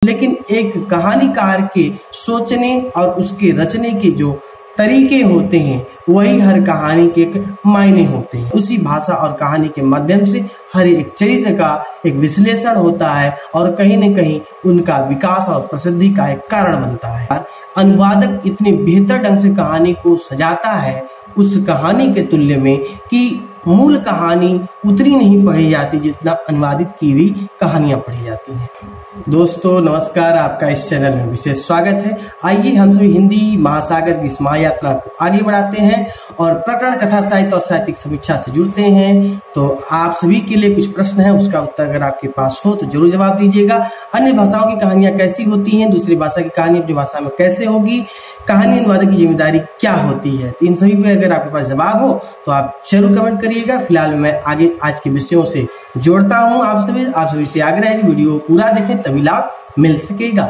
लेकिन एक कहानीकार के सोचने और उसके रचने के जो तरीके होते हैं वही हर कहानी के एक मायने होते हैं। उसी भाषा और कहानी के माध्यम से हर एक चरित्र का एक विश्लेषण होता है और कहीं न कहीं उनका विकास और प्रसिद्धि का एक कारण बनता है। अनुवादक इतने बेहतर ढंग से कहानी को सजाता है उस कहानी के तुल्य में कि मूल कहानी उतनी नहीं पढ़ी जाती जितना अनुवादित की हुई कहानियां पढ़ी जाती हैं। दोस्तों नमस्कार, आपका इस चैनल में विशेष स्वागत है। आइए हम सभी हिंदी महासागर की इस महायात्रा को आगे बढ़ाते हैं और प्रकरण, कथा साहित्य और साहित्यिक समीक्षा से जुड़ते हैं। तो आप सभी के लिए कुछ प्रश्न है, उसका उत्तर अगर आपके पास हो तो जरूर जवाब दीजिएगा। अन्य भाषाओं की कहानियां कैसी होती हैं, दूसरी भाषा की कहानी अपनी भाषा में कैसे होगी, कहानी अनुवादक की जिम्मेदारी क्या होती है। इन सभी पे अगर आपके पास जवाब हो तो आप जरूर कमेंट करिएगा। फिलहाल मैं आगे आज के विषयों से जोड़ता हूं। आप सभी से आग्रह है कि वीडियो पूरा देखें तभी लाभ मिल सकेगा।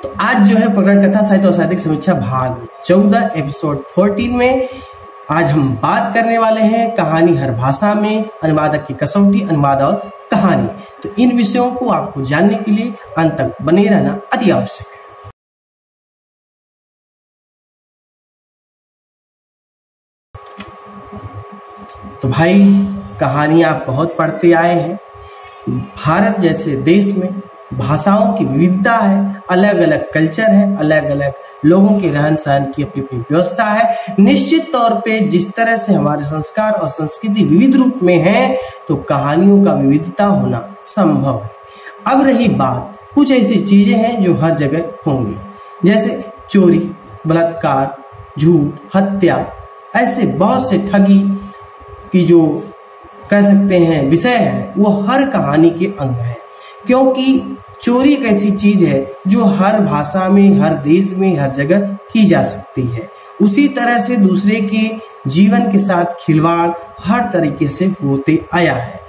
तो आज जो है प्रकरण, कथा साहित्य और साहित्यिक समीक्षा भाग 14 एपिसोड 14 में आज हम बात करने वाले हैं कहानी हर भाषा में, अनुवादक की कसौटी, अनुवाद और कहानी। तो इन विषयों को आपको जानने के लिए अंत तक बने रहना अति आवश्यक है। तो भाई कहानियां आप बहुत पढ़ते आए हैं। भारत जैसे देश में भाषाओं की विविधता है, अलग अलग कल्चर है, अलग अलग लोगों के रहन सहन की अपनी अपनी व्यवस्था है। निश्चित तौर पे जिस तरह से हमारे संस्कार और संस्कृति विविध रूप में है तो कहानियों का विविधता होना संभव है। अब रही बात, कुछ ऐसी चीजें हैं जो हर जगह होंगी, जैसे चोरी, बलात्कार, झूठ, हत्या, ऐसे बहुत से ठगी की जो कह सकते हैं विषय है वो हर कहानी के अंग है। क्योंकि चोरी एक ऐसी चीज है जो हर भाषा में, हर देश में, हर जगह की जा सकती है। उसी तरह से दूसरे के जीवन के साथ खिलवाड़ हर तरीके से होते आया है।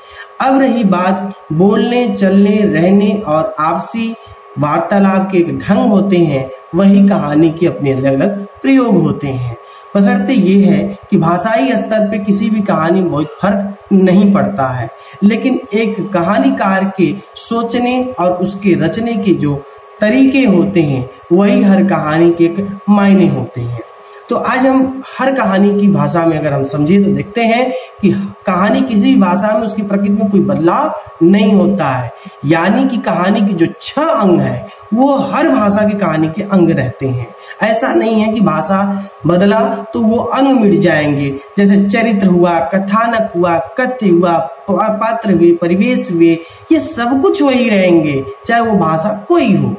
अब रही बात बोलने, चलने, रहने और आपसी वार्तालाप के एक ढंग होते हैं, वही कहानी के अपने अलग अलग प्रयोग होते हैं। बशर्ते ये है कि भाषाई स्तर पे किसी भी कहानी में बहुत फर्क नहीं पड़ता है, लेकिन एक कहानीकार के सोचने और उसके रचने के जो तरीके होते हैं वही हर कहानी के एक मायने होते हैं। तो आज हम हर कहानी की भाषा में अगर हम समझे तो देखते हैं कि कहानी किसी भी भाषा में उसकी प्रकृति में कोई बदलाव नहीं होता है। यानी कि कहानी की जो 6 अंग है वो हर भाषा की कहानी के अंग रहते हैं। ऐसा नहीं है कि भाषा बदला तो वो अंग मिट जाएंगे। जैसे चरित्र हुआ, कथानक हुआ, कथ्य हुआ, पात्र हुए, परिवेश हुए, ये सब कुछ वही रहेंगे चाहे वो भाषा कोई हो।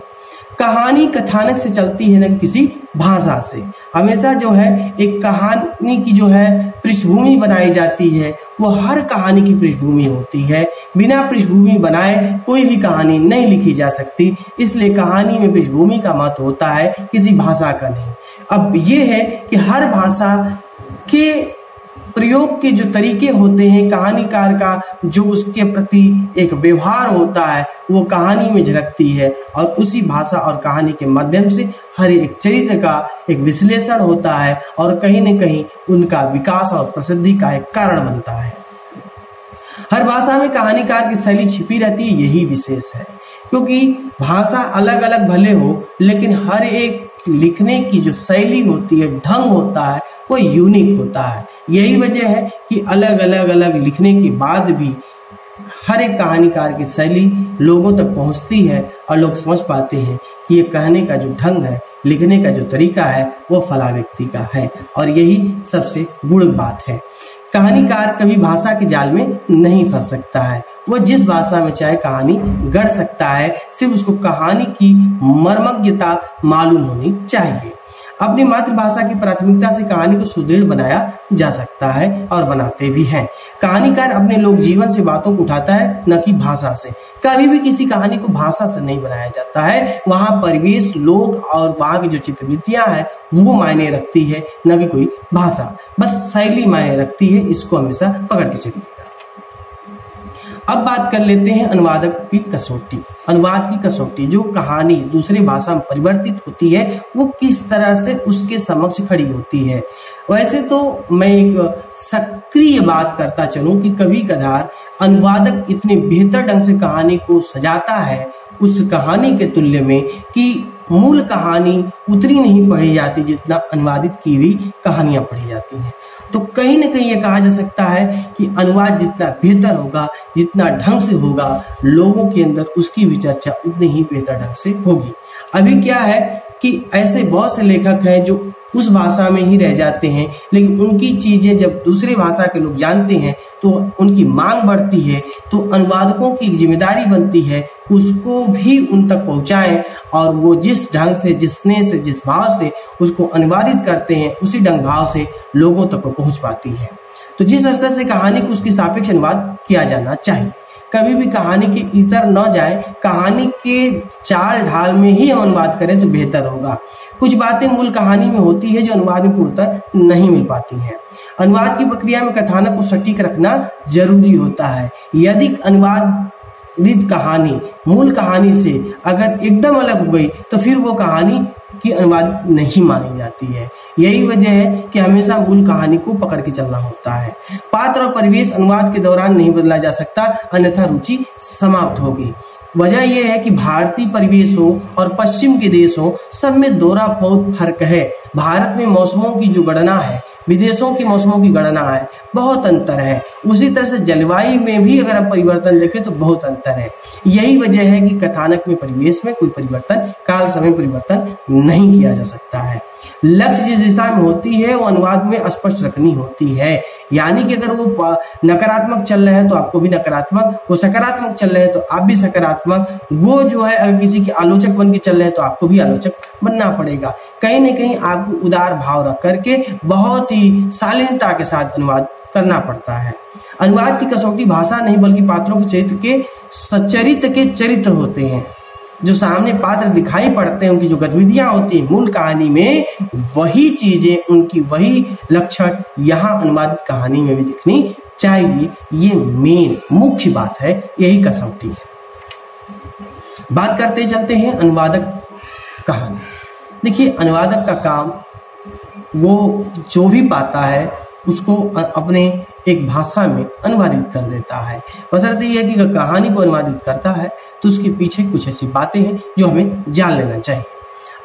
कहानी कथानक से चलती है न किसी भाषा से। हमेशा जो है एक कहानी की जो है पृष्ठभूमि बनाई जाती है वो हर कहानी की पृष्ठभूमि होती है। बिना पृष्ठभूमि बनाए कोई भी कहानी नहीं लिखी जा सकती। इसलिए कहानी में पृष्ठभूमि का महत्व होता है, किसी भाषा का नहीं। अब ये है कि हर भाषा के प्रयोग के जो तरीके होते हैं, कहानीकार का जो उसके प्रति एक व्यवहार होता है वो कहानी में झलकती है और उसी भाषा और कहानी के माध्यम से हर एक चरित्र का एक विश्लेषण होता है और कहीं न कहीं उनका विकास और प्रसिद्धि का एक कारण बनता है। हर भाषा में कहानीकार की शैली छिपी रहती है, यही विशेष है। क्योंकि भाषा अलग अलग भले हो लेकिन हर एक लिखने की जो शैली होती है, ढंग होता है, वो यूनिक होता है। यही वजह है कि अलग अलग लिखने के बाद भी हर एक कहानीकार की शैली लोगों तक पहुंचती है और लोग समझ पाते हैं कि ये कहने का जो ढंग है, लिखने का जो तरीका है वो फला व्यक्ति का है। और यही सबसे गुड़ बात है। कहानीकार कभी भाषा के जाल में नहीं फंस सकता है। वह जिस भाषा में चाहे कहानी गढ़ सकता है, सिर्फ उसको कहानी की मर्मज्ञता मालूम होनी चाहिए। अपनी मातृभाषा की प्राथमिकता से कहानी को सुदृढ़ बनाया जा सकता है और बनाते भी हैं। कहानीकार अपने लोक जीवन से बातों को उठाता है, न कि भाषा से। कभी भी किसी कहानी को भाषा से नहीं बनाया जाता है। वहाँ परिवेश, लोग और वहाँ की जो चित्रवृत्तियां हैं वो मायने रखती है, न कि कोई भाषा। बस शैली मायने रखती है, इसको हमेशा पकड़ के चलिए। अब बात कर लेते हैं अनुवादक की कसौटी। अनुवाद की कसौटी, जो कहानी दूसरे भाषा में परिवर्तित होती है वो किस तरह से उसके समक्ष खड़ी होती है। वैसे तो मैं एक सक्रिय बात करता चलूं कि कभी कभार अनुवादक इतने बेहतर ढंग से कहानी को सजाता है उस कहानी के तुल्य में कि मूल कहानी उतनी नहीं पढ़ी जाती जितना अनुवादित की हुई कहानियां पढ़ी जाती हैं। तो कहीं ना कहीं ये कहा जा सकता है कि अनुवाद जितना बेहतर होगा, जितना ढंग से होगा, लोगों के अंदर उसकी भी चर्चा उतनी ही बेहतर ढंग से होगी। अभी क्या है कि ऐसे बहुत से लेखक हैं जो उस भाषा में ही रह जाते हैं, लेकिन उनकी चीजें जब दूसरी भाषा के लोग जानते हैं तो उनकी मांग बढ़ती है। तो अनुवादकों की जिम्मेदारी बनती है उसको भी उन तक पहुंचाएं और वो जिस ढंग से, जिस स्नेह से, जिस भाव से उसको अनुवादित करते हैं, उसी ढंग भाव से लोगों तक पहुंच पाती है। तो जिस स्तर से कहानी को उसकी सापेक्ष अनुवाद किया जाना चाहिए। कभी भी कहानी के इतर न जाए, कहानी के चाल ढाल में ही हम अनुवाद करें तो बेहतर होगा। कुछ बातें मूल कहानी में होती है जो अनुवाद में पूर्णतः नहीं मिल पाती हैं। अनुवाद की प्रक्रिया में कथानक को सटीक रखना जरूरी होता है। यदि अनुवादित कहानी मूल कहानी से अगर एकदम अलग हो गई तो फिर वो कहानी की अनुवादित नहीं मानी जाती है। यही वजह है कि हमेशा मूल कहानी को पकड़ के चलना होता है। पात्र और परिवेश अनुवाद के दौरान नहीं बदला जा सकता, अन्यथा रुचि समाप्त होगी। वजह यह है कि भारतीय परिवेश हो और पश्चिम के देश हो, सब में दोहरा बहुत फर्क है। भारत में मौसमों की जो गणना है, विदेशों के मौसमों की गणना है, बहुत अंतर है। उसी तरह से जलवायु में भी अगर हम परिवर्तन देखें तो बहुत अंतर है। यही वजह है कि कथानक में परिवेश में कोई परिवर्तन, काल समय परिवर्तन नहीं किया जा सकता है। लक्ष्य जिस दिशा में होती है वो अनुवाद में स्पष्ट रखनी होती है। यानी कि अगर वो नकारात्मक चल रहे हैं तो आपको भी नकारात्मक, वो सकारात्मक चल रहे हैं तो आप भी सकारात्मक, वो जो है अगर किसी के आलोचक बन के चल रहे हैं तो आपको भी आलोचक बनना पड़ेगा। कहीं ना कहीं आपको उदार भाव रख करके बहुत ही शालीनता के साथ अनुवाद करना पड़ता है। अनुवाद की कसौटी भाषा नहीं बल्कि पात्रों के चरित्र के सच्चरित्र के चरित्र होते हैं। जो सामने पात्र दिखाई पड़ते हैं, उनकी जो गतिविधियां होती है मूल कहानी में, वही चीजें, उनकी वही लक्षण यहाँ अनुवादित कहानी में भी दिखनी चाहिए। ये मेन मुख्य बात है, यही कसौटी है। बात करते चलते हैं अनुवादक कहानी। देखिए, अनुवादक का काम वो जो भी पाता है उसको अपने एक भाषा में अनुवादित कर देता है। बशर्ते यह है कि अगर कहानी को अनुवादित करता है तो उसके पीछे कुछ ऐसी बातें हैं जो हमें जान लेना चाहिए।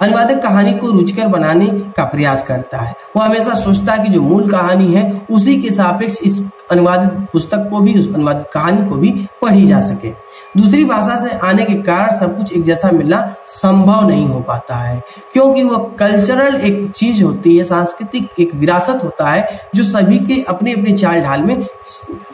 अनुवादक कहानी को रुचिकर बनाने का प्रयास करता है। वो हमेशा सोचता है कि जो मूल कहानी है उसी के सापेक्ष इस अनुवादित पुस्तक को भी, उस अनुवादित कहानी को भी पढ़ी जा सके। दूसरी भाषा से आने के कारण सब कुछ एक जैसा मिलना संभव नहीं हो पाता है, क्योंकि वह कल्चरल एक चीज होती है, सांस्कृतिक एक विरासत होता है जो सभी के अपने अपने चाल ढाल में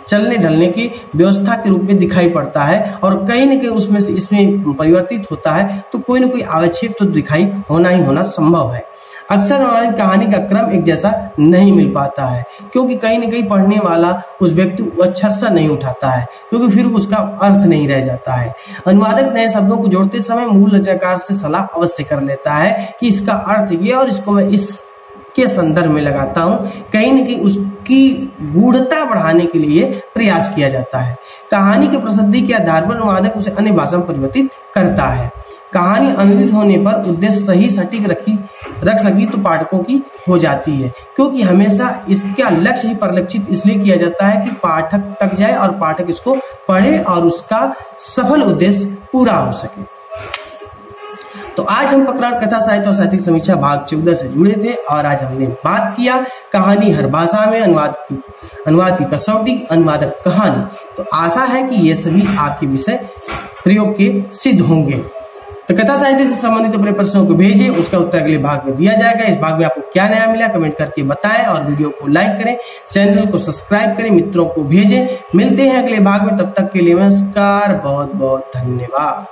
चलने ढलने की व्यवस्था के रूप में दिखाई पड़ता है और कहीं न कहीं उसमें से इसमें परिवर्तित होता है। तो कोई ना कोई आवश्यक तो दिखाई होना ही होना संभव है। अक्सर हमारी कहानी का क्रम एक जैसा नहीं मिल पाता है, क्योंकि कहीं न कहीं पढ़ने वाला उस व्यक्ति अक्षर सा नहीं उठाता है, क्योंकि फिर उसका अर्थ नहीं रह जाता है। अनुवादक नए शब्दों को जोड़ते समय मूल रचनाकार से सलाह अवश्य कर लेता है कि इसका अर्थ ये और इसको मैं इसके संदर्भ में लगाता हूँ। कहीं न कहीं उसकी गूढ़ता बढ़ाने के लिए प्रयास किया जाता है। कहानी की प्रसिद्धि के आधार पर अनुवादक उसे अन्य भाषा में परिवर्तित करता है। कहानी अनुदित होने पर उद्देश्य सही सटीक रख सकी तो पाठकों की हो जाती है, क्योंकि हमेशा इसका लक्ष्य ही परिलक्षित इसलिए किया जाता है कि पाठक तक जाए और पाठक इसको पढ़े और उसका सफल उद्देश्य पूरा हो सके। तो आज हम प्रकरण कथा साहित्य और साहित्यिक समीक्षा भाग 14 से जुड़े थे और आज हमने बात किया कहानी हर भाषा में अनुवाद की कसौटी, अनुवादक कहानी। तो आशा है कि ये सभी आपके विषय प्रयोग के सिद्ध होंगे। तो कथा साहित्य से संबंधित अपने प्रश्नों को भेजें, उसका उत्तर अगले भाग में दिया जाएगा। इस भाग में आपको क्या नया मिला कमेंट करके बताएं और वीडियो को लाइक करें, चैनल को सब्सक्राइब करें, मित्रों को भेजें। मिलते हैं अगले भाग में, तब तक के लिए नमस्कार, बहुत बहुत धन्यवाद।